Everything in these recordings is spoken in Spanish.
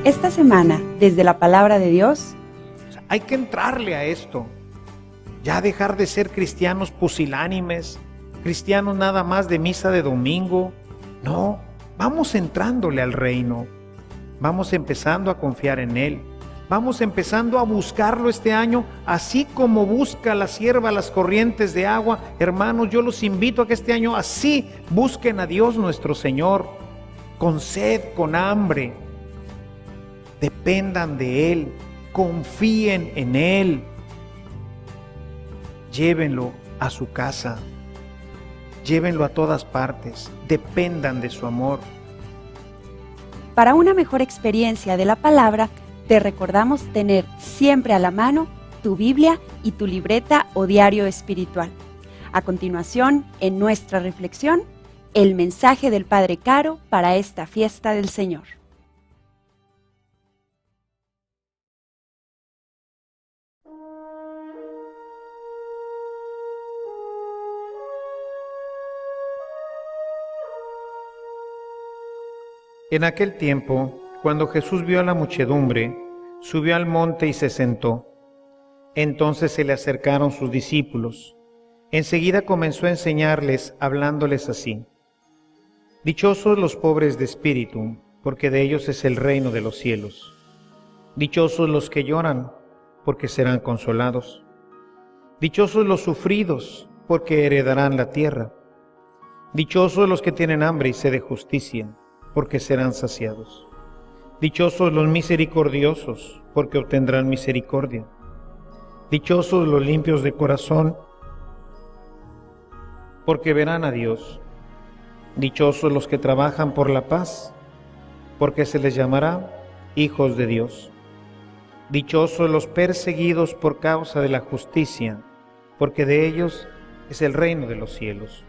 Esta semana, desde la Palabra de Dios, hay que entrarle a esto. Ya dejar de ser cristianos pusilánimes, cristianos nada más de misa de domingo. No, vamos entrándole al reino. Vamos empezando a confiar en Él. Vamos empezando a buscarlo este año, así como busca la sierva las corrientes de agua. Hermanos, yo los invito a que este año así busquen a Dios nuestro Señor, con sed, con hambre. Dependan de Él, confíen en Él. Llévenlo a su casa, llévenlo a todas partes, dependan de su amor. Para una mejor experiencia de la palabra, te recordamos tener siempre a la mano tu Biblia y tu libreta o diario espiritual. A continuación, en nuestra reflexión, el mensaje del Padre Caro para esta fiesta del Señor. En aquel tiempo, cuando Jesús vio a la muchedumbre, subió al monte y se sentó. Entonces se le acercaron sus discípulos. Enseguida comenzó a enseñarles, hablándoles así: Dichosos los pobres de espíritu, porque de ellos es el reino de los cielos. Dichosos los que lloran, porque serán consolados. Dichosos los sufridos, porque heredarán la tierra. Dichosos los que tienen hambre y sed de justicia, porque serán saciados. Dichosos los misericordiosos, porque obtendrán misericordia. Dichosos los limpios de corazón, porque verán a Dios. Dichosos los que trabajan por la paz, porque se les llamará hijos de Dios. Dichosos los perseguidos por causa de la justicia, porque de ellos es el reino de los cielos.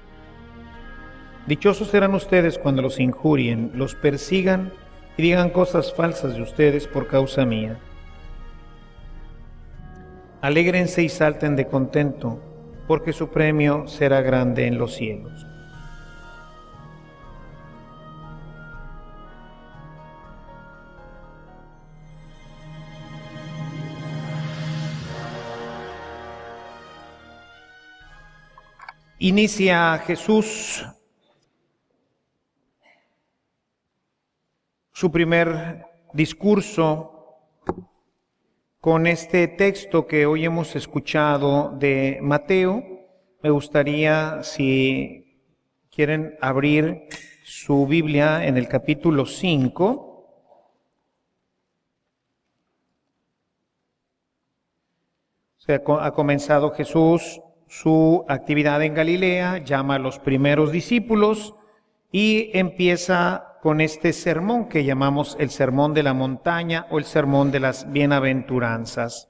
Dichosos serán ustedes cuando los injurien, los persigan y digan cosas falsas de ustedes por causa mía. Alégrense y salten de contento, porque su premio será grande en los cielos. Inicia Jesús su primer discurso con este texto que hoy hemos escuchado de Mateo. Me gustaría, si quieren, abrir su Biblia en el capítulo 5. Ha comenzado Jesús su actividad en Galilea, llama a los primeros discípulos y empieza con este sermón que llamamos el Sermón de la Montaña o el Sermón de las Bienaventuranzas.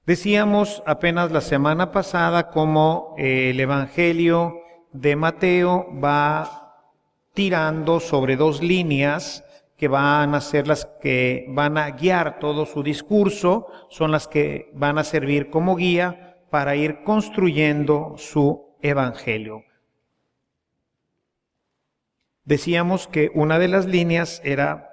Decíamos apenas la semana pasada cómo el Evangelio de Mateo va tirando sobre dos líneas que van a ser las que van a guiar todo su discurso, son las que van a servir como guía para ir construyendo su Evangelio. Decíamos que una de las líneas era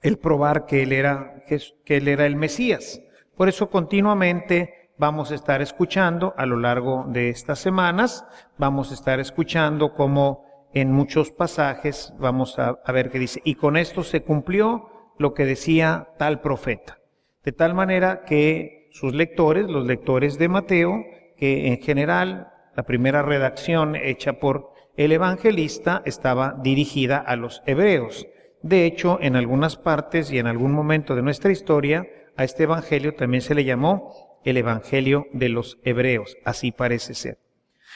el probar que él era el Mesías. Por eso continuamente vamos a estar escuchando a lo largo de estas semanas, vamos a estar escuchando cómo en muchos pasajes vamos a ver que dice, y con esto se cumplió lo que decía tal profeta. De tal manera que sus lectores, los lectores de Mateo, que en general la primera redacción hecha por el evangelista estaba dirigida a los hebreos. De hecho, en algunas partes y en algún momento de nuestra historia, a este evangelio también se le llamó el evangelio de los hebreos, así parece ser.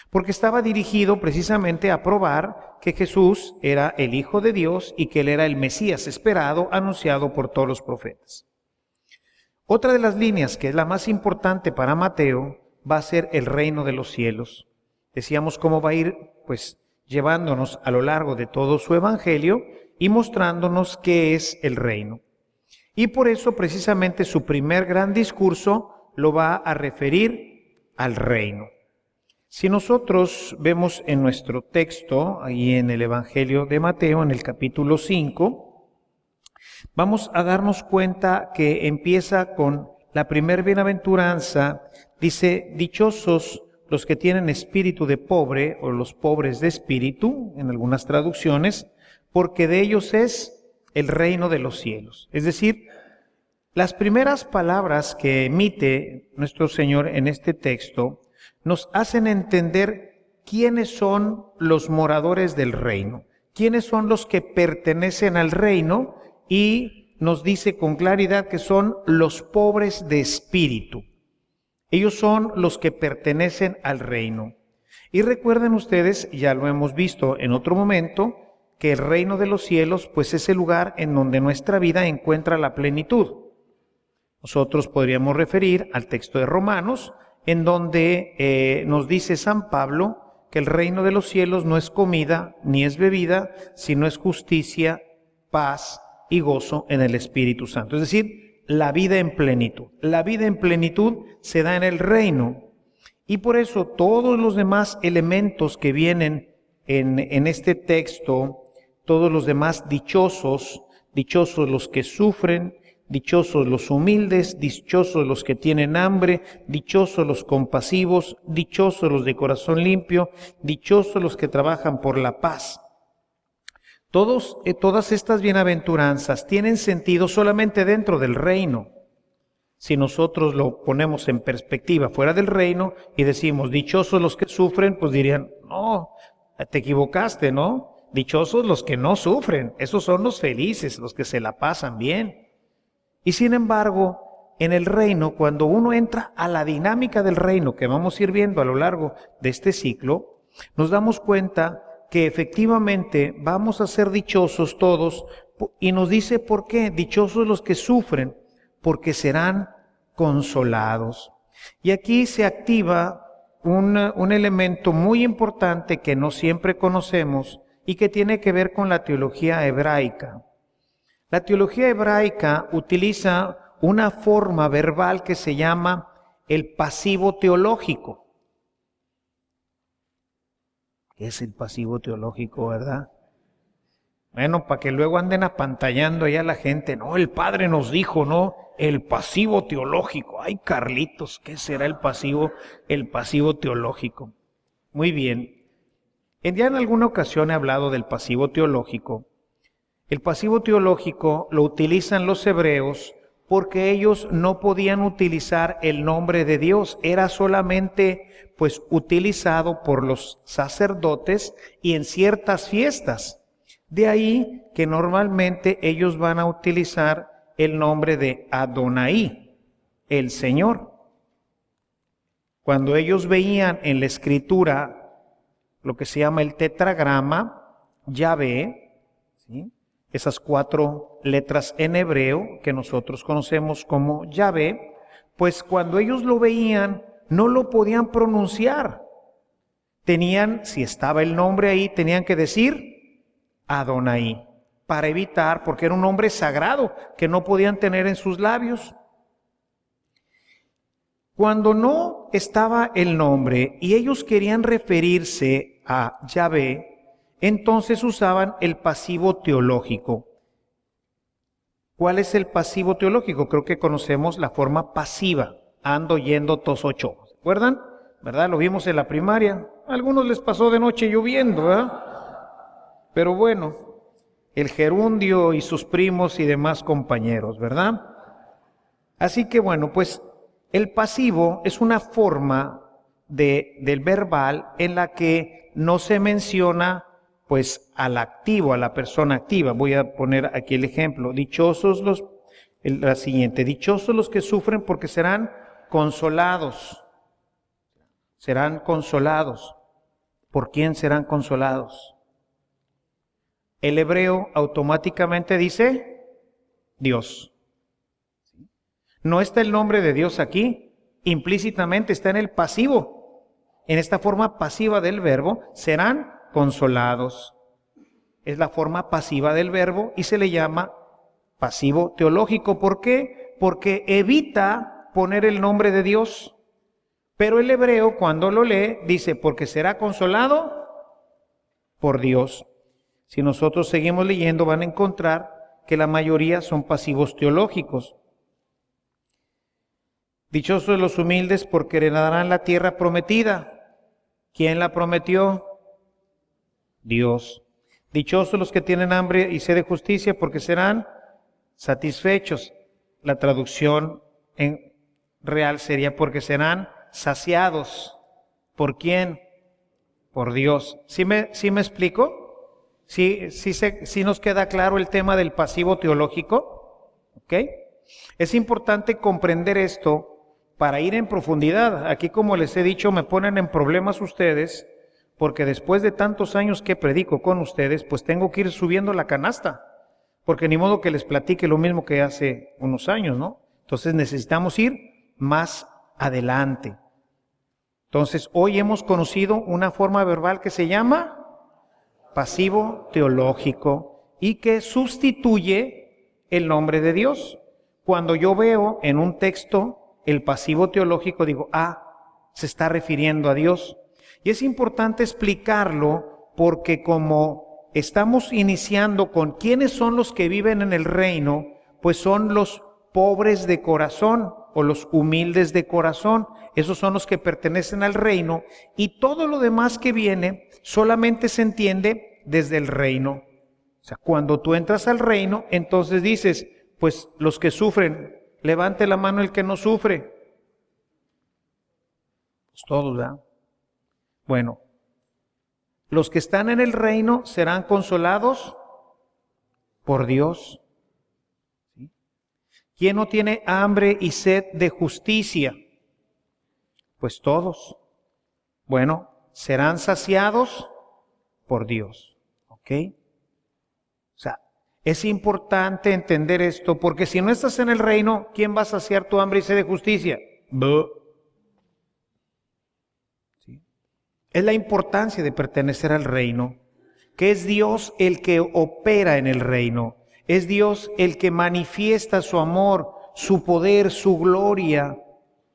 Porque estaba dirigido precisamente a probar que Jesús era el Hijo de Dios y que Él era el Mesías esperado, anunciado por todos los profetas. Otra de las líneas, que es la más importante para Mateo, va a ser el reino de los cielos. Decíamos cómo va a ir, llevándonos a lo largo de todo su evangelio y mostrándonos qué es el reino. Y por eso, precisamente, su primer gran discurso lo va a referir al reino. Si nosotros vemos en nuestro texto, ahí en el Evangelio de Mateo, en el capítulo 5, Vamos a darnos cuenta que empieza con la primer bienaventuranza, dice, dichosos los que tienen espíritu de pobre, o los pobres de espíritu, en algunas traducciones, porque de ellos es el reino de los cielos. Es decir, las primeras palabras que emite nuestro Señor en este texto nos hacen entender quiénes son los moradores del reino, quiénes son los que pertenecen al reino, y nos dice con claridad que son los pobres de espíritu. Ellos son los que pertenecen al reino. Y recuerden ustedes, ya lo hemos visto en otro momento, que el reino de los cielos pues es el lugar en donde nuestra vida encuentra la plenitud. Nosotros podríamos referir al texto de Romanos, en donde nos dice San Pablo que el reino de los cielos no es comida ni es bebida, sino es justicia, paz y gozo en el Espíritu Santo. Es decir, la vida en plenitud. La vida en plenitud se da en el reino. Y por eso todos los demás elementos que vienen en este texto, todos los demás dichosos, dichosos los que sufren, dichosos los humildes, dichosos los que tienen hambre, dichosos los compasivos, dichosos los de corazón limpio, dichosos los que trabajan por la paz. Todas estas bienaventuranzas tienen sentido solamente dentro del reino. Si nosotros lo ponemos en perspectiva fuera del reino y decimos, dichosos los que sufren, pues dirían, no, te equivocaste, ¿no? Dichosos los que no sufren, esos son los felices, los que se la pasan bien. Y sin embargo, en el reino, cuando uno entra a la dinámica del reino que vamos a ir viendo a lo largo de este ciclo, nos damos cuenta que efectivamente vamos a ser dichosos todos, y nos dice por qué, dichosos los que sufren, porque serán consolados. Y aquí se activa un elemento muy importante que no siempre conocemos y que tiene que ver con la teología hebraica. La teología hebraica utiliza una forma verbal que se llama el pasivo teológico. ¿Qué es el pasivo teológico, verdad? Bueno, para que luego anden apantallando allá la gente, no, el padre nos dijo, no, el pasivo teológico. Ay, Carlitos, ¿qué será el pasivo teológico? Muy bien. Ya en alguna ocasión he hablado del pasivo teológico. El pasivo teológico lo utilizan los hebreos porque ellos no podían utilizar el nombre de Dios, era solamente pues utilizado por los sacerdotes y en ciertas fiestas. De ahí que normalmente ellos van a utilizar el nombre de Adonai, el Señor. Cuando ellos veían en la escritura lo que se llama el tetragrama, Yahvé, ¿sí?, esas 4 letras en hebreo que nosotros conocemos como Yahvé, pues cuando ellos lo veían no lo podían pronunciar. Si estaba el nombre ahí, tenían que decir Adonai, para evitar, porque era un nombre sagrado que no podían tener en sus labios. Cuando no estaba el nombre y ellos querían referirse a Yahvé, entonces usaban el pasivo teológico. ¿Cuál es el pasivo teológico? Creo que conocemos la forma pasiva. Ando, yendo, tos, ocho. ¿Se acuerdan? ¿Verdad? Lo vimos en la primaria. A algunos les pasó de noche lloviendo, ¿verdad? Pero bueno, el gerundio y sus primos y demás compañeros, ¿verdad? Así que bueno, pues el pasivo es una forma del verbal en la que no se menciona pues al activo, a la persona activa. Voy a poner aquí el ejemplo. La siguiente, dichosos los que sufren porque serán consolados. Serán consolados. ¿Por quién serán consolados? El hebreo automáticamente dice Dios. No está el nombre de Dios aquí, implícitamente está en el pasivo. En esta forma pasiva del verbo, serán consolados. Es la forma pasiva del verbo y se le llama pasivo teológico. ¿Por qué? Porque evita poner el nombre de Dios. Pero el hebreo cuando lo lee dice, porque será consolado por Dios. Si nosotros seguimos leyendo van a encontrar que la mayoría son pasivos teológicos. Dichosos los humildes porque heredarán la tierra prometida. ¿Quién la prometió? Dios. Dichosos los que tienen hambre y sed de justicia porque serán satisfechos. La traducción en real sería porque serán saciados. ¿Por quién? Por Dios. ¿Sí me explico? ¿Sí nos queda claro el tema del pasivo teológico? ¿Ok? Es importante comprender esto para ir en profundidad. Aquí, como les he dicho, me ponen en problemas ustedes, porque después de tantos años que predico con ustedes, pues tengo que ir subiendo la canasta, porque ni modo que les platique lo mismo que hace unos años, ¿no? Entonces necesitamos ir más adelante. Entonces, hoy hemos conocido una forma verbal que se llama pasivo teológico y que sustituye el nombre de Dios. Cuando yo veo en un texto el pasivo teológico, digo, se está refiriendo a Dios. Y es importante explicarlo porque como estamos iniciando con quiénes son los que viven en el reino, pues son los pobres de corazón o los humildes de corazón. Esos son los que pertenecen al reino y todo lo demás que viene solamente se entiende desde el reino. O sea, cuando tú entras al reino, entonces dices, pues los que sufren, levante la mano el que no sufre. Pues todos, ¿verdad? Bueno, los que están en el reino serán consolados por Dios. ¿Sí? ¿Quién no tiene hambre y sed de justicia? Pues todos. Bueno, serán saciados por Dios. ¿Ok? O sea, es importante entender esto, porque si no estás en el reino, ¿quién va a saciar tu hambre y sed de justicia? ¿Sí? Es la importancia de pertenecer al reino, que es Dios el que opera en el reino. Es Dios el que manifiesta su amor, su poder, su gloria,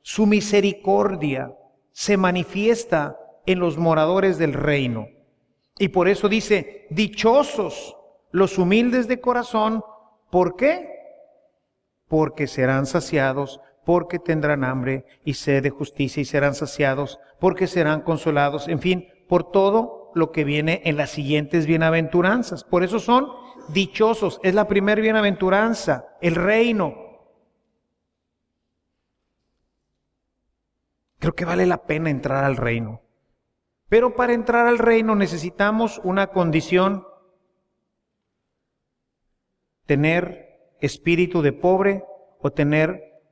su misericordia. Se manifiesta en los moradores del reino. Y por eso dice, dichosos los humildes de corazón. ¿Por qué? Porque serán saciados, porque tendrán hambre y sed de justicia y serán saciados, porque serán consolados, en fin, por todo lo que viene en las siguientes bienaventuranzas. Por eso son dichosos. Es la primera bienaventuranza, el reino. Creo que vale la pena entrar al reino. Pero para entrar al reino necesitamos una condición: tener espíritu de pobre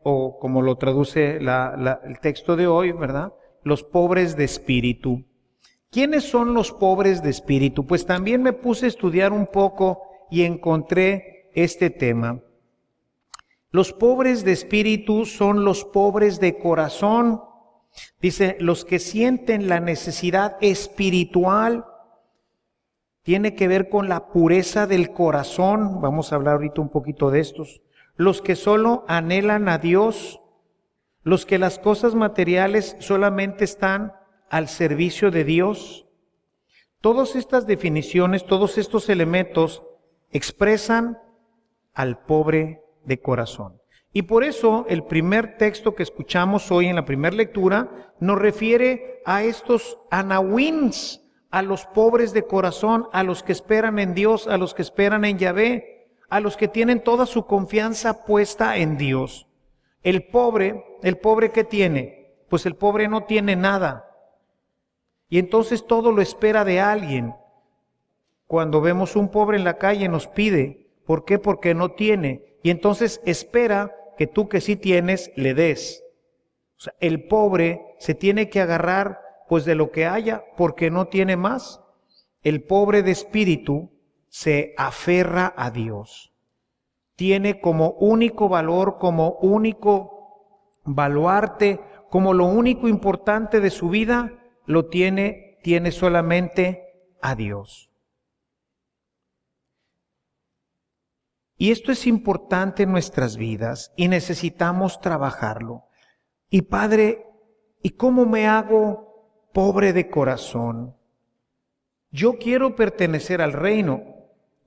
o como lo traduce el texto de hoy, ¿verdad? Los pobres de espíritu. ¿Quiénes son los pobres de espíritu? Pues también me puse a estudiar un poco y encontré este tema. Los pobres de espíritu son los pobres de corazón. Dice, los que sienten la necesidad espiritual. Tiene que ver con la pureza del corazón. Vamos a hablar ahorita un poquito de estos. Los que solo anhelan a Dios. Los que las cosas materiales solamente están al servicio de Dios. Todas estas definiciones, todos estos elementos expresan al pobre de corazón. Y por eso el primer texto que escuchamos hoy en la primera lectura nos refiere a estos anahuins, a los pobres de corazón, a los que esperan en Dios, a los que esperan en Yahvé, a los que tienen toda su confianza puesta en Dios. El pobre ¿qué tiene? Pues el pobre no tiene nada. Y entonces todo lo espera de alguien. Cuando vemos un pobre en la calle nos pide. ¿Por qué? Porque no tiene. Y entonces espera que tú que sí tienes le des. O sea, el pobre se tiene que agarrar pues de lo que haya porque no tiene más. El pobre de espíritu se aferra a Dios. Tiene como único valor, como único baluarte, como lo único importante de su vida, tiene solamente a Dios. Y esto es importante en nuestras vidas y necesitamos trabajarlo. Y Padre, ¿y cómo me hago pobre de corazón? Yo quiero pertenecer al reino.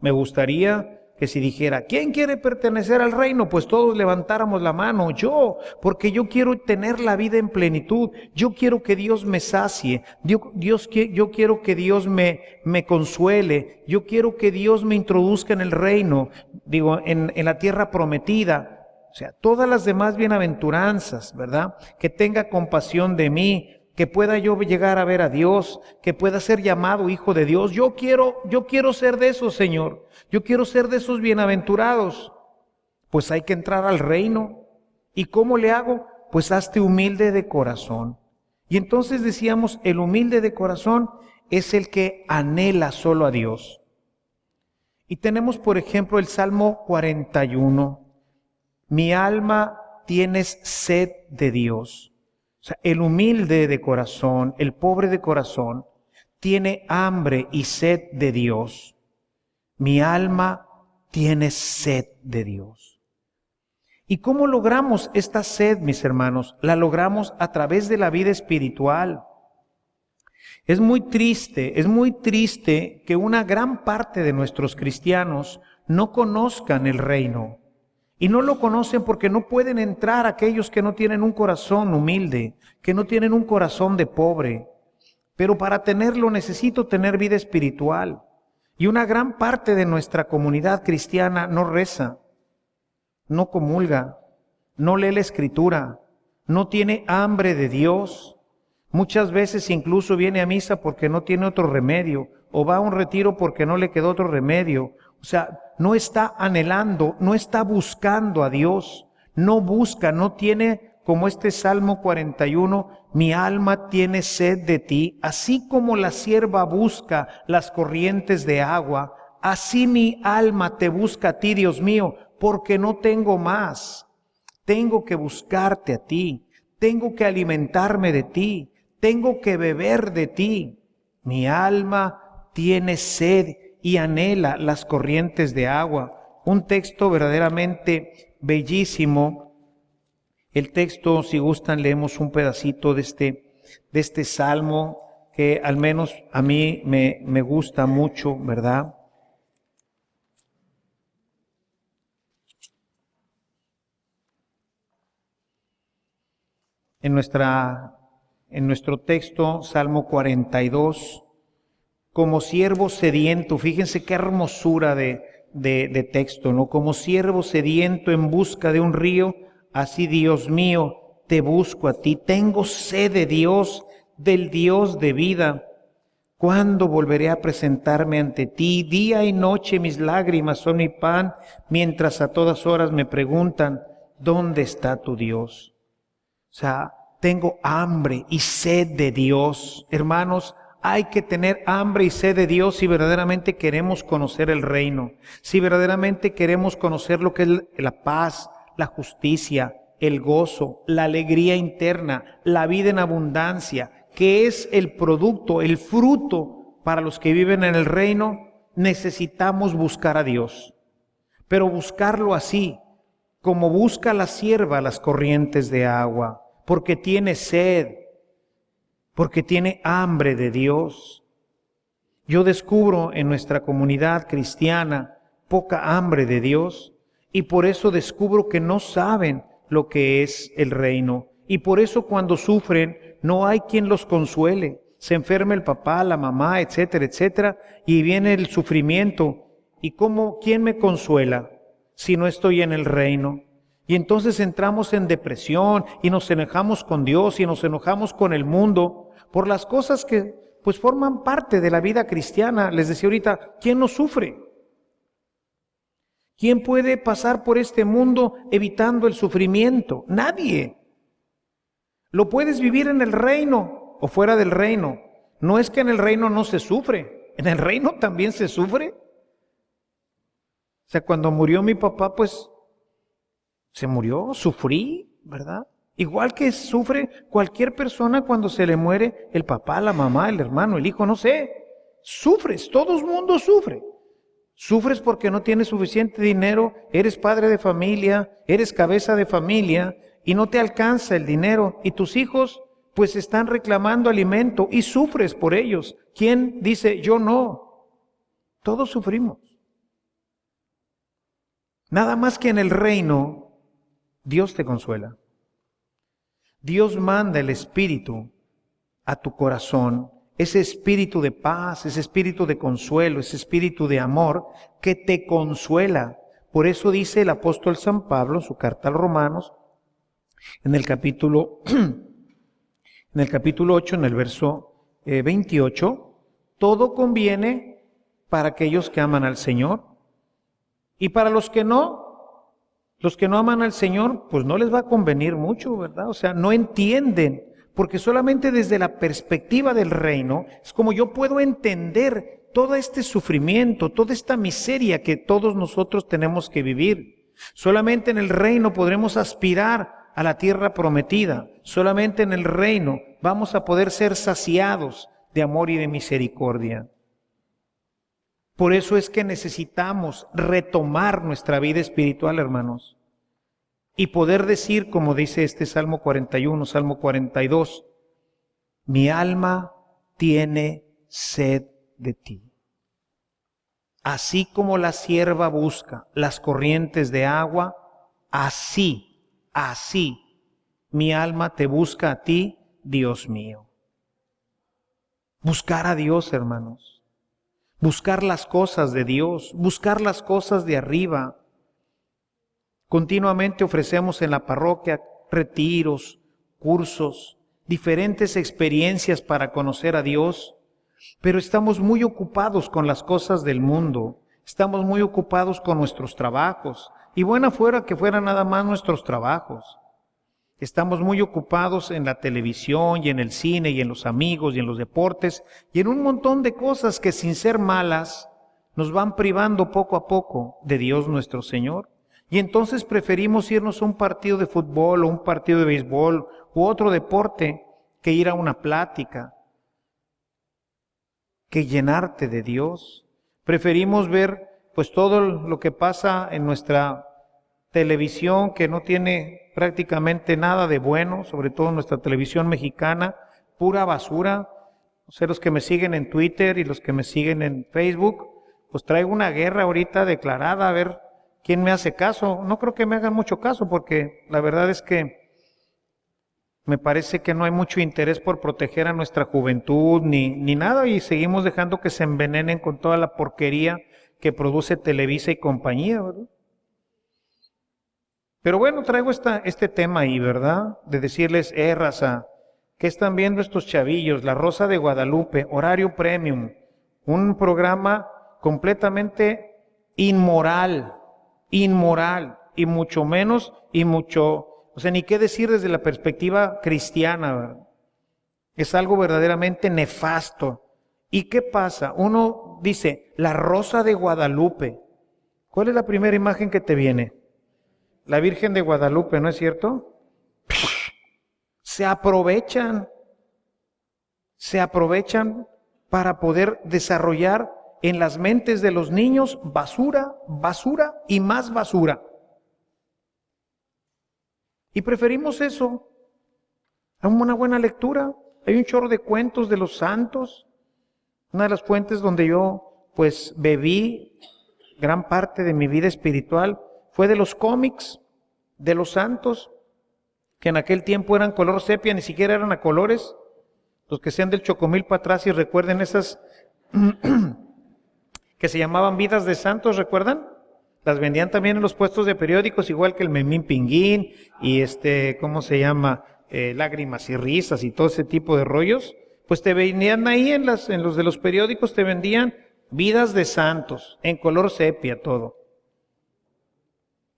Me gustaría que si dijera, ¿quién quiere pertenecer al reino? Pues todos levantáramos la mano, yo, porque yo quiero tener la vida en plenitud, yo quiero que Dios me sacie, yo quiero que Dios me consuele, yo quiero que Dios me introduzca en el reino, en la tierra prometida, o sea, todas las demás bienaventuranzas, ¿verdad? Que tenga compasión de mí, que pueda yo llegar a ver a Dios, que pueda ser llamado hijo de Dios. Yo quiero ser de esos, Señor. Yo quiero ser de esos bienaventurados. Pues hay que entrar al reino. ¿Y cómo le hago? Pues hazte humilde de corazón. Y entonces decíamos, el humilde de corazón es el que anhela solo a Dios. Y tenemos, por ejemplo, el Salmo 41. Mi alma tienes sed de Dios. O sea, el humilde de corazón, el pobre de corazón, tiene hambre y sed de Dios. Mi alma tiene sed de Dios. ¿Y cómo logramos esta sed, mis hermanos? La logramos a través de la vida espiritual. Es muy triste que una gran parte de nuestros cristianos no conozcan el reino. Y no lo conocen porque no pueden entrar aquellos que no tienen un corazón humilde, que no tienen un corazón de pobre. Pero para tenerlo necesito tener vida espiritual. Y una gran parte de nuestra comunidad cristiana no reza, no comulga, no lee la Escritura, no tiene hambre de Dios. Muchas veces incluso viene a misa porque no tiene otro remedio, o va a un retiro porque no le quedó otro remedio. O sea, no está anhelando, no está buscando a Dios, no busca, no tiene, como este Salmo 41, mi alma tiene sed de ti, así como la sierva busca las corrientes de agua, así mi alma te busca a ti, Dios mío, porque no tengo más. Tengo que buscarte a ti, tengo que alimentarme de ti, tengo que beber de ti. Mi alma tiene sed y anhela las corrientes de agua. Un texto verdaderamente bellísimo. El texto, si gustan, leemos un pedacito de este salmo que al menos a mí me gusta mucho, ¿verdad? En nuestro texto, Salmo 42, como siervo sediento, fíjense qué hermosura de texto, ¿no? Como siervo sediento en busca de un río, así, Dios mío, te busco a ti. Tengo sed de Dios, del Dios de vida. ¿Cuándo volveré a presentarme ante ti? Día y noche mis lágrimas son mi pan, mientras a todas horas me preguntan, ¿dónde está tu Dios? O sea, tengo hambre y sed de Dios. Hermanos, hay que tener hambre y sed de Dios si verdaderamente queremos conocer el reino, si verdaderamente queremos conocer lo que es la paz, la justicia, el gozo, la alegría interna, la vida en abundancia, que es el producto, el fruto para los que viven en el reino. Necesitamos buscar a Dios, pero buscarlo así, como busca la sierva las corrientes de agua, porque tiene sed, porque tiene hambre de Dios. Yo descubro en nuestra comunidad cristiana poca hambre de Dios, y por eso descubro que no saben lo que es el reino. Y por eso cuando sufren no hay quien los consuele. Se enferma el papá, la mamá, etcétera, etcétera, y viene el sufrimiento. ¿Y quién me consuela si no estoy en el reino? Y entonces entramos en depresión y nos enojamos con Dios y nos enojamos con el mundo por las cosas que pues forman parte de la vida cristiana. Les decía ahorita, ¿quién no sufre? ¿Quién puede pasar por este mundo evitando el sufrimiento? Nadie. Lo puedes vivir en el reino o fuera del reino. No es que en el reino no se sufre, en el reino también se sufre. O sea, cuando murió mi papá, pues se murió, sufrí, ¿verdad? Igual que sufre cualquier persona cuando se le muere el papá, la mamá, el hermano, el hijo, no sé. Sufres, todo el mundo sufre. Sufres porque no tienes suficiente dinero, eres padre de familia, eres cabeza de familia y no te alcanza el dinero y tus hijos pues están reclamando alimento y sufres por ellos. ¿Quién dice yo no? Todos sufrimos. Nada más que en el reino, Dios te consuela. Dios manda el Espíritu a tu corazón, ese espíritu de paz, ese espíritu de consuelo, ese espíritu de amor que te consuela. Por eso dice el apóstol San Pablo en su carta a los Romanos, en el capítulo 8, en el verso 28, todo conviene para aquellos que aman al Señor. Y para los que no aman al Señor, pues no les va a convenir mucho, ¿verdad? O sea, no entienden, porque solamente desde la perspectiva del reino es como yo puedo entender todo este sufrimiento, toda esta miseria que todos nosotros tenemos que vivir. Solamente en el reino podremos aspirar a la tierra prometida. Solamente en el reino vamos a poder ser saciados de amor y de misericordia. Por eso es que necesitamos retomar nuestra vida espiritual, hermanos, y poder decir, como dice este Salmo 41, Salmo 42, mi alma tiene sed de ti. Así como la sierva busca las corrientes de agua, así, mi alma te busca a ti, Dios mío. Buscar a Dios, hermanos. Buscar las cosas de Dios, buscar las cosas de arriba. Continuamente ofrecemos en la parroquia retiros, cursos, diferentes experiencias para conocer a Dios, pero estamos muy ocupados con las cosas del mundo, estamos muy ocupados con nuestros trabajos, y buena fuera que fueran nada más nuestros trabajos. Estamos muy ocupados en la televisión y en el cine y en los amigos y en los deportes y en un montón de cosas que sin ser malas nos van privando poco a poco de Dios nuestro Señor. Y entonces preferimos irnos a un partido de fútbol o un partido de béisbol u otro deporte que ir a una plática, que llenarte de Dios. Preferimos ver pues todo lo que pasa en nuestra televisión que no tiene prácticamente nada de bueno, sobre todo nuestra televisión mexicana, pura basura. O sea, los que me siguen en Twitter y los que me siguen en Facebook, pues traigo una guerra ahorita declarada, a ver quién me hace caso. No creo que me hagan mucho caso porque la verdad es que me parece que no hay mucho interés por proteger a nuestra juventud ni nada y seguimos dejando que se envenenen con toda la porquería que produce Televisa y compañía, ¿verdad? Pero bueno, traigo este tema ahí, ¿verdad? De decirles, raza, ¿qué están viendo estos chavillos? La Rosa de Guadalupe, horario premium, un programa completamente inmoral, y o sea, ni qué decir desde la perspectiva cristiana, ¿verdad? Es algo verdaderamente nefasto. ¿Y qué pasa? Uno dice, la Rosa de Guadalupe. ¿Cuál es la primera imagen que te viene? La Virgen de Guadalupe, ¿no es cierto? Se aprovechan para poder desarrollar en las mentes de los niños basura, basura y más basura. Y preferimos eso a una buena lectura. Hay un chorro de cuentos de los santos. Una de las fuentes donde yo pues bebí gran parte de mi vida espiritual fue de los cómics de los santos, que en aquel tiempo eran color sepia, ni siquiera eran a colores. Los que sean del Chocomil para atrás y recuerden esas que se llamaban vidas de santos, ¿recuerdan? Las vendían también en los puestos de periódicos, igual que el Memín Pinguín y ¿cómo se llama? Lágrimas y risas y todo ese tipo de rollos. Pues te vendían ahí en los de los periódicos, te vendían vidas de santos, en color sepia todo.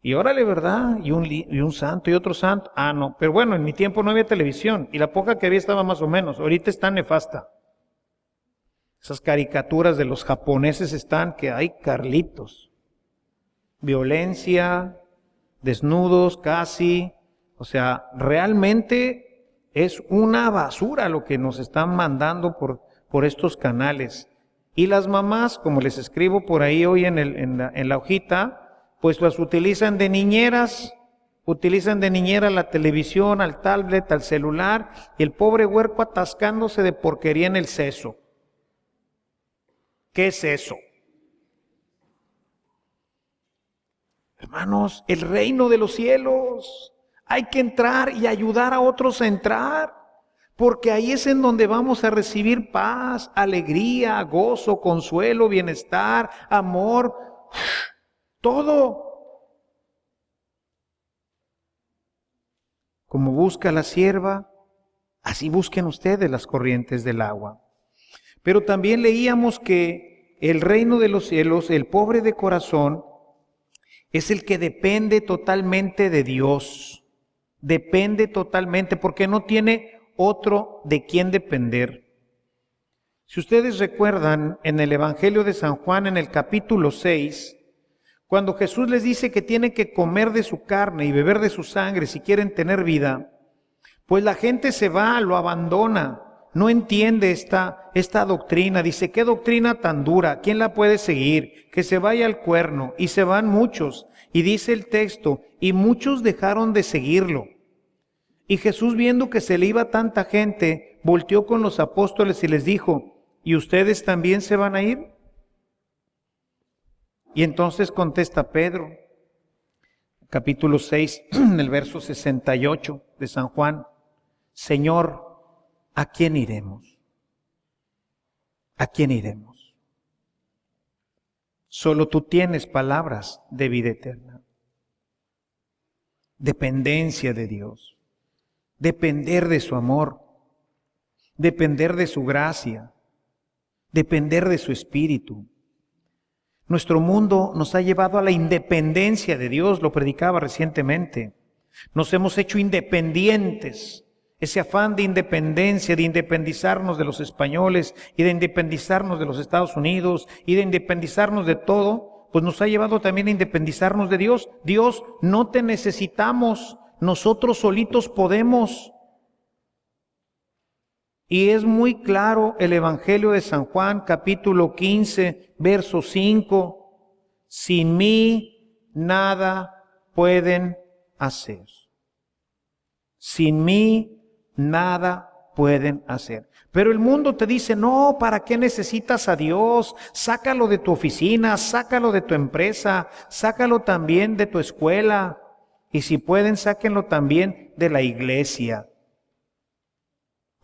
Y órale, ¿verdad? Y un santo y otro santo. Ah, no, pero bueno, en mi tiempo no había televisión y la poca que había estaba más o menos. Ahorita está nefasta. Esas caricaturas de los japoneses están que hay Carlitos. Violencia, desnudos casi. O sea, realmente es una basura lo que nos están mandando por estos canales. Y las mamás, como les escribo por ahí hoy en la hojita, pues las utilizan de niñeras, la televisión, al tablet, al celular, y el pobre huerco atascándose de porquería en el seso. ¿Qué es eso? Hermanos, el reino de los cielos. Hay que entrar y ayudar a otros a entrar, porque ahí es en donde vamos a recibir paz, alegría, gozo, consuelo, bienestar, amor, todo. Como busca la sierva, así busquen ustedes las corrientes del agua. Pero también leíamos que el reino de los cielos, el pobre de corazón, es el que depende totalmente de Dios. Depende totalmente porque no tiene otro de quien depender. Si ustedes recuerdan en el Evangelio de San Juan, en el capítulo 6, cuando Jesús les dice que tienen que comer de su carne y beber de su sangre si quieren tener vida, pues la gente se va, lo abandona, no entiende esta doctrina. Dice, ¿qué doctrina tan dura? ¿Quién la puede seguir? Que se vaya al cuerno. Y se van muchos. Y dice el texto, y muchos dejaron de seguirlo. Y Jesús, viendo que se le iba tanta gente, volteó con los apóstoles y les dijo, ¿y ustedes también se van a ir? Y entonces contesta Pedro, capítulo 6, en el verso 68 de San Juan, Señor, ¿a quién iremos? ¿A quién iremos? Solo tú tienes palabras de vida eterna. Dependencia de Dios. Depender de su amor. Depender de su gracia. Depender de su espíritu. Nuestro mundo nos ha llevado a la independencia de Dios, lo predicaba recientemente. Nos hemos hecho independientes. Ese afán de independencia, de independizarnos de los españoles y de independizarnos de los Estados Unidos y de independizarnos de todo, pues nos ha llevado también a independizarnos de Dios. Dios, no te necesitamos, nosotros solitos podemos. Y es muy claro el Evangelio de San Juan, capítulo 15, verso 5. Sin mí nada pueden hacer. Sin mí nada pueden hacer. Pero el mundo te dice, no, ¿para qué necesitas a Dios? Sácalo de tu oficina, sácalo de tu empresa, sácalo también de tu escuela. Y si pueden, sáquenlo también de la iglesia.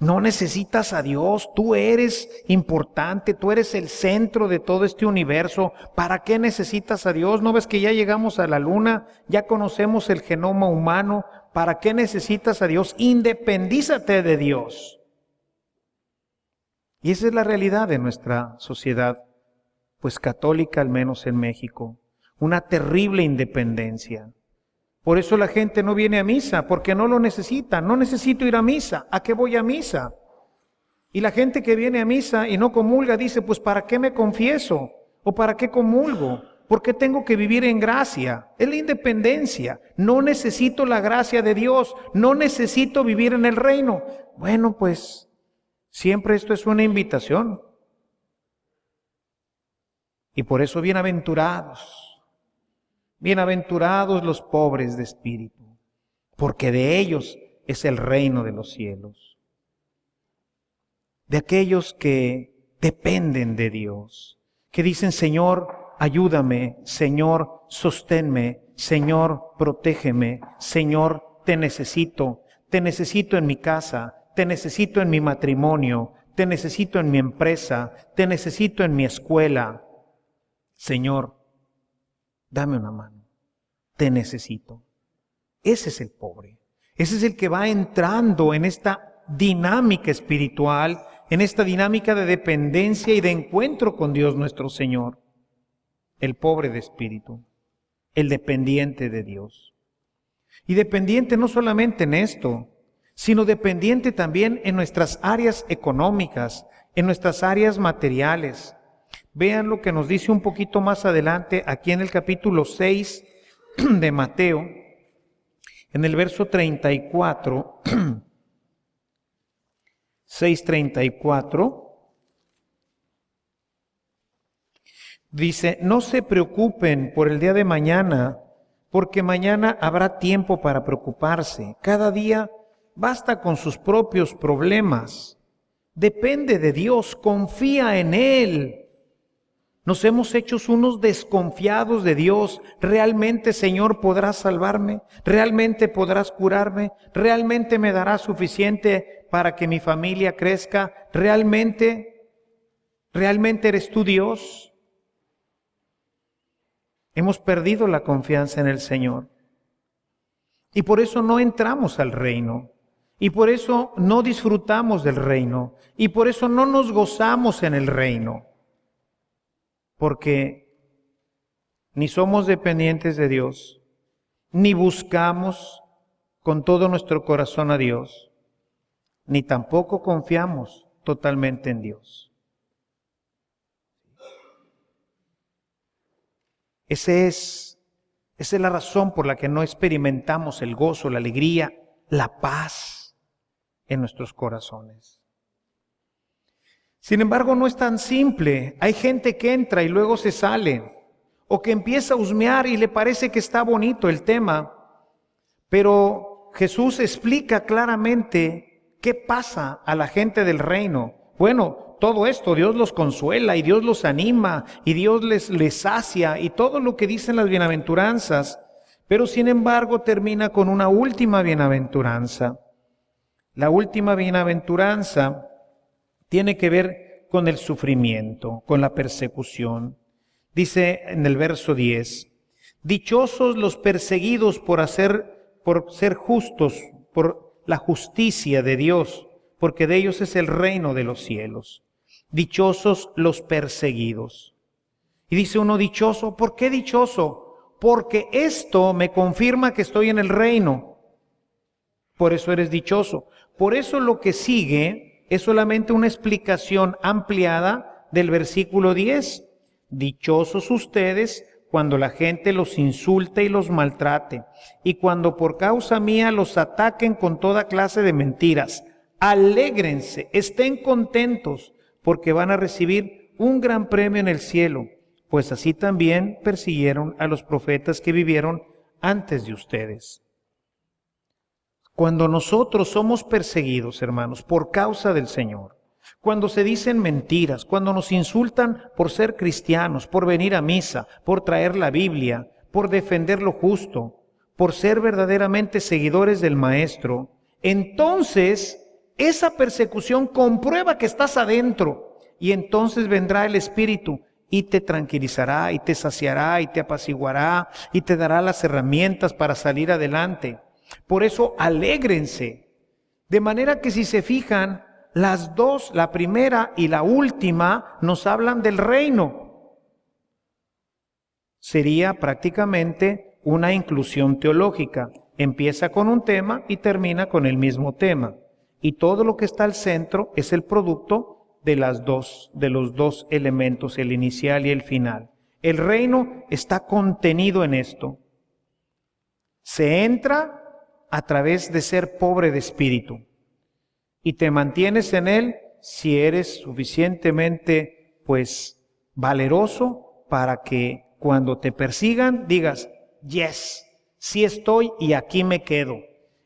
No necesitas a Dios, tú eres importante, tú eres el centro de todo este universo. ¿Para qué necesitas a Dios? ¿No ves que ya llegamos a la luna? Ya conocemos el genoma humano. ¿Para qué necesitas a Dios? Independízate de Dios. Y esa es la realidad de nuestra sociedad, pues católica, al menos en México. Una terrible independencia. Por eso la gente no viene a misa, porque no lo necesita. No necesito ir a misa. ¿A qué voy a misa? Y la gente que viene a misa y no comulga dice, pues ¿para qué me confieso? ¿O para qué comulgo? ¿Por qué tengo que vivir en gracia? Es la independencia. No necesito la gracia de Dios. No necesito vivir en el reino. Bueno, pues siempre esto es una invitación. Y por eso bienaventurados. Bienaventurados los pobres de espíritu, porque de ellos es el reino de los cielos. De aquellos que dependen de Dios, que dicen, Señor, ayúdame, Señor, sosténme, Señor, protégeme, Señor, te necesito en mi casa, te necesito en mi matrimonio, te necesito en mi empresa, te necesito en mi escuela. Señor, dame una mano, te necesito. Ese es el pobre, ese es el que va entrando en esta dinámica espiritual, en esta dinámica de dependencia y de encuentro con Dios nuestro Señor. El pobre de espíritu, el dependiente de Dios. Y dependiente no solamente en esto, sino dependiente también en nuestras áreas económicas, en nuestras áreas materiales. Vean lo que nos dice un poquito más adelante, aquí en el capítulo 6 de Mateo, en el verso 34, 6:34, dice, no se preocupen por el día de mañana, porque mañana habrá tiempo para preocuparse. Cada día basta con sus propios problemas. Depende de Dios, confía en Él. Nos hemos hecho unos desconfiados de Dios. ¿Realmente, Señor, podrás salvarme? ¿Realmente podrás curarme? ¿Realmente me darás suficiente para que mi familia crezca? ¿Realmente eres tú Dios? Hemos perdido la confianza en el Señor. Y por eso no entramos al reino. Y por eso no disfrutamos del reino. Y por eso no nos gozamos en el reino. Porque ni somos dependientes de Dios, ni buscamos con todo nuestro corazón a Dios, ni tampoco confiamos totalmente en Dios. Esa es la razón por la que no experimentamos el gozo, la alegría, la paz en nuestros corazones. Sin embargo, no es tan simple. Hay gente que entra y luego se sale, o que empieza a husmear y le parece que está bonito el tema, pero Jesús explica claramente qué pasa a la gente del reino. Bueno, todo esto Dios los consuela y Dios los anima y Dios les sacia y todo lo que dicen las bienaventuranzas, pero sin embargo termina con una última bienaventuranza. La última bienaventuranza tiene que ver con el sufrimiento, con la persecución. Dice en el verso 10, dichosos los perseguidos por ser justos, por la justicia de Dios, porque de ellos es el reino de los cielos. Dichosos los perseguidos. Y dice uno, dichoso, ¿por qué dichoso? Porque esto me confirma que estoy en el reino. Por eso eres dichoso. Por eso lo que sigue es solamente una explicación ampliada del versículo 10. Dichosos ustedes cuando la gente los insulte y los maltrate, y cuando por causa mía los ataquen con toda clase de mentiras. Alégrense, estén contentos, porque van a recibir un gran premio en el cielo, pues así también persiguieron a los profetas que vivieron antes de ustedes. Cuando nosotros somos perseguidos, hermanos, por causa del Señor, cuando se dicen mentiras, cuando nos insultan por ser cristianos, por venir a misa, por traer la Biblia, por defender lo justo, por ser verdaderamente seguidores del Maestro, entonces esa persecución comprueba que estás adentro y entonces vendrá el Espíritu y te tranquilizará y te saciará y te apaciguará y te dará las herramientas para salir adelante. Por eso alégrense, de manera que si se fijan, las dos, la primera y la última, nos hablan del reino. Sería prácticamente una inclusión teológica. Empieza con un tema y termina con el mismo tema. Y todo lo que está al centro es el producto de los dos elementos, el inicial y el final. El reino está contenido en esto. Se entra a través de ser pobre de espíritu. Y te mantienes en él si eres suficientemente, valeroso para que cuando te persigan digas, yes, sí estoy y aquí me quedo.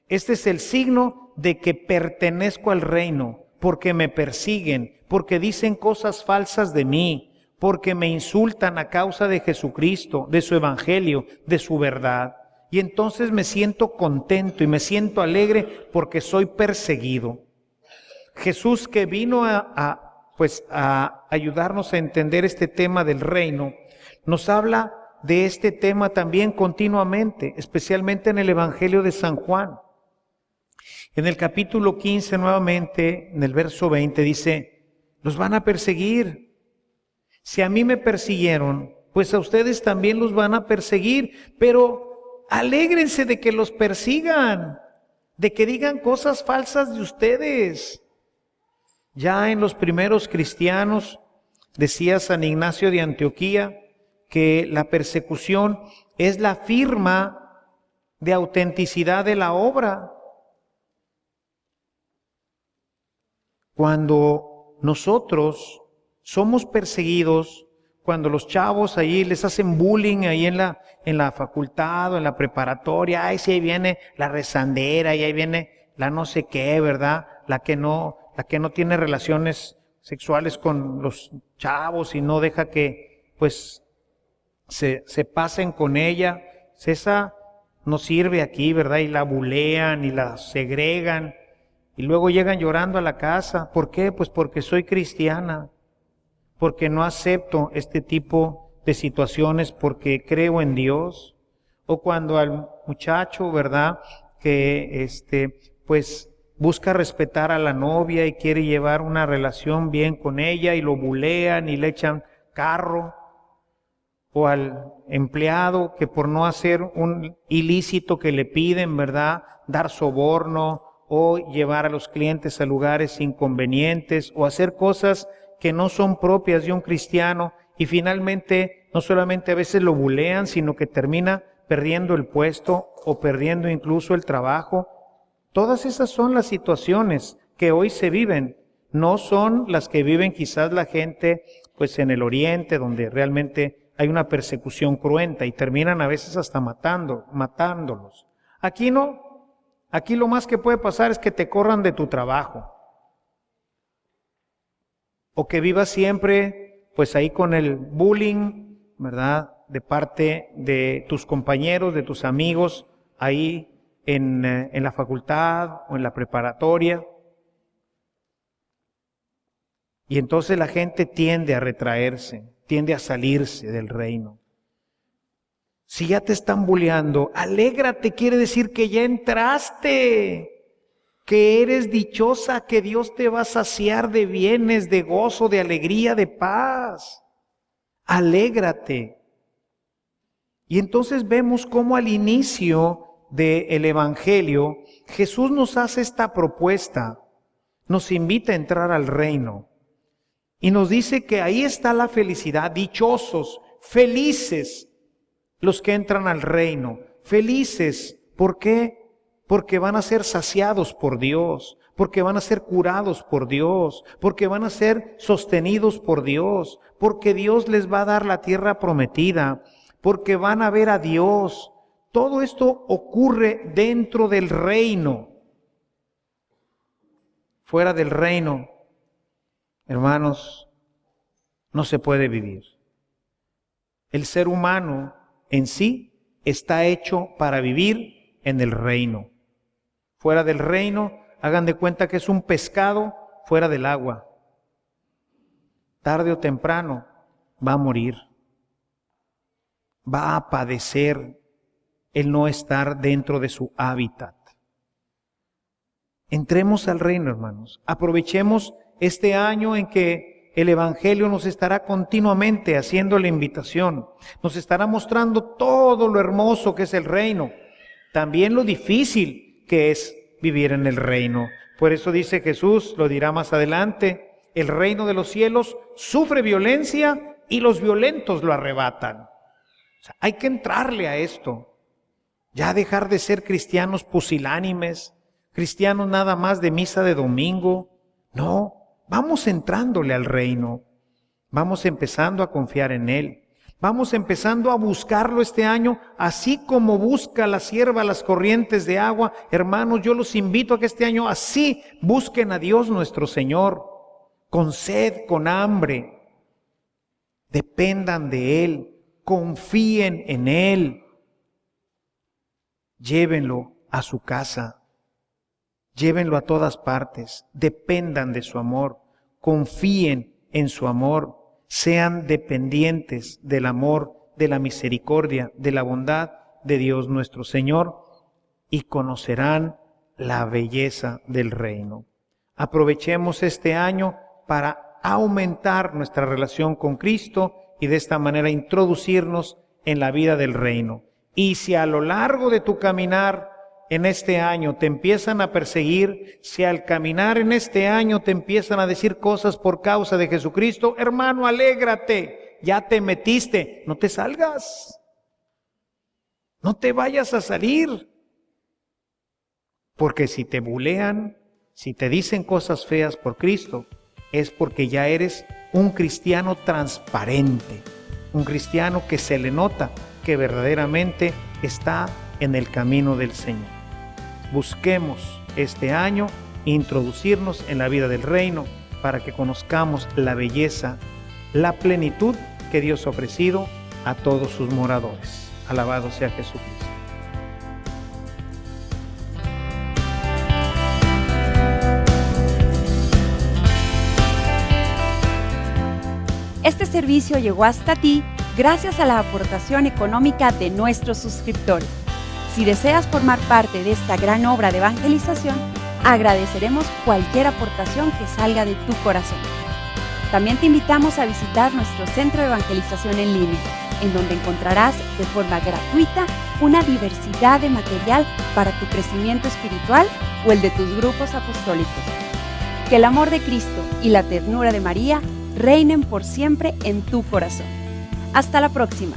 Este es el signo de que pertenezco al reino, porque me persiguen, porque dicen cosas falsas de mí, porque me insultan a causa de Jesucristo, de su evangelio, de su verdad. Y entonces me siento contento y me siento alegre porque soy perseguido. Jesús, que vino a ayudarnos a entender este tema del reino, nos habla de este tema también continuamente, especialmente en el Evangelio de San Juan. En el capítulo 15 nuevamente, en el verso 20 dice, los van a perseguir. Si a mí me persiguieron, pues a ustedes también los van a perseguir, pero alégrense de que los persigan, de que digan cosas falsas de ustedes. Ya en los primeros cristianos, decía San Ignacio de Antioquía, que la persecución es la firma de autenticidad de la obra. Cuando nosotros somos perseguidos, cuando los chavos ahí les hacen bullying ahí en la facultad o en la preparatoria, ay, sí, ahí viene la rezandera y ahí viene la no sé qué, ¿verdad? La que no tiene relaciones sexuales con los chavos y no deja que pues se pasen con ella. Esa no sirve aquí, ¿verdad? Y la bulean y la segregan y luego llegan llorando a la casa. ¿Por qué? Pues porque soy cristiana, porque no acepto este tipo de situaciones, porque creo en Dios. O cuando al muchacho, ¿verdad?, que pues busca respetar a la novia y quiere llevar una relación bien con ella y lo bulean y le echan carro. O al empleado que por no hacer un ilícito que le piden, ¿verdad?, dar soborno o llevar a los clientes a lugares inconvenientes o hacer cosas que no son propias de un cristiano, y finalmente no solamente a veces lo bulean, sino que termina perdiendo el puesto o perdiendo incluso el trabajo. Todas esas son las situaciones que hoy se viven, no son las que viven quizás la gente pues en el oriente, donde realmente hay una persecución cruenta y terminan a veces hasta matándolos. Aquí no. Aquí lo más que puede pasar es que te corran de tu trabajo. O que vivas siempre pues ahí con el bullying, ¿verdad?, de parte de tus compañeros, de tus amigos, ahí en la facultad o en la preparatoria. Y entonces la gente tiende a retraerse, tiende a salirse del reino. Si ya te están bulleando, alégrate, quiere decir que ya entraste, que eres dichosa, que Dios te va a saciar de bienes, de gozo, de alegría, de paz. Alégrate. Y entonces vemos cómo al inicio del Evangelio Jesús nos hace esta propuesta, nos invita a entrar al reino y nos dice que ahí está la felicidad. Dichosos, felices los que entran al reino, felices. ¿Por qué? Porque van a ser saciados por Dios, porque van a ser curados por Dios, porque van a ser sostenidos por Dios, porque Dios les va a dar la tierra prometida, porque van a ver a Dios. Todo esto ocurre dentro del reino. Fuera del reino, hermanos, no se puede vivir. El ser humano en sí está hecho para vivir en el reino. Fuera del reino, hagan de cuenta que es un pescado fuera del agua. Tarde o temprano va a morir. Va a padecer el no estar dentro de su hábitat. Entremos al reino, hermanos. Aprovechemos este año en que el Evangelio nos estará continuamente haciendo la invitación. Nos estará mostrando todo lo hermoso que es el reino. También lo difícil que es vivir en el reino. Por eso dice Jesús, lo dirá más adelante, el reino de los cielos sufre violencia y los violentos lo arrebatan. O sea, hay que entrarle a esto. Ya dejar de ser cristianos pusilánimes, cristianos nada más de misa de domingo. No, vamos entrándole al reino. Vamos empezando a confiar en Él. Vamos empezando a buscarlo este año, así como busca la sierva las corrientes de agua. Hermanos, yo los invito a que este año así busquen a Dios nuestro Señor, con sed, con hambre. Dependan de Él. Confíen en Él. Llévenlo a su casa. Llévenlo a todas partes. Dependan de su amor. Confíen en su amor. Sean dependientes del amor, de la misericordia, de la bondad de Dios nuestro Señor, y conocerán la belleza del reino. Aprovechemos este año para aumentar nuestra relación con Cristo y de esta manera introducirnos en la vida del reino. Y si a lo largo de tu caminar en este año te empiezan a perseguir, si al caminar en este año te empiezan a decir cosas por causa de Jesucristo, hermano, alégrate, ya te metiste, no te salgas, no te vayas a salir. Porque si te bulean, si te dicen cosas feas por Cristo, es porque ya eres un cristiano transparente, un cristiano que se le nota que verdaderamente está en el camino del Señor. Busquemos este año introducirnos en la vida del reino para que conozcamos la belleza, la plenitud que Dios ha ofrecido a todos sus moradores. Alabado sea Jesucristo. Este servicio llegó hasta ti gracias a la aportación económica de nuestros suscriptores. Si deseas formar parte de esta gran obra de evangelización, agradeceremos cualquier aportación que salga de tu corazón. También te invitamos a visitar nuestro centro de evangelización en línea, en donde encontrarás de forma gratuita una diversidad de material para tu crecimiento espiritual o el de tus grupos apostólicos. Que el amor de Cristo y la ternura de María reinen por siempre en tu corazón. Hasta la próxima.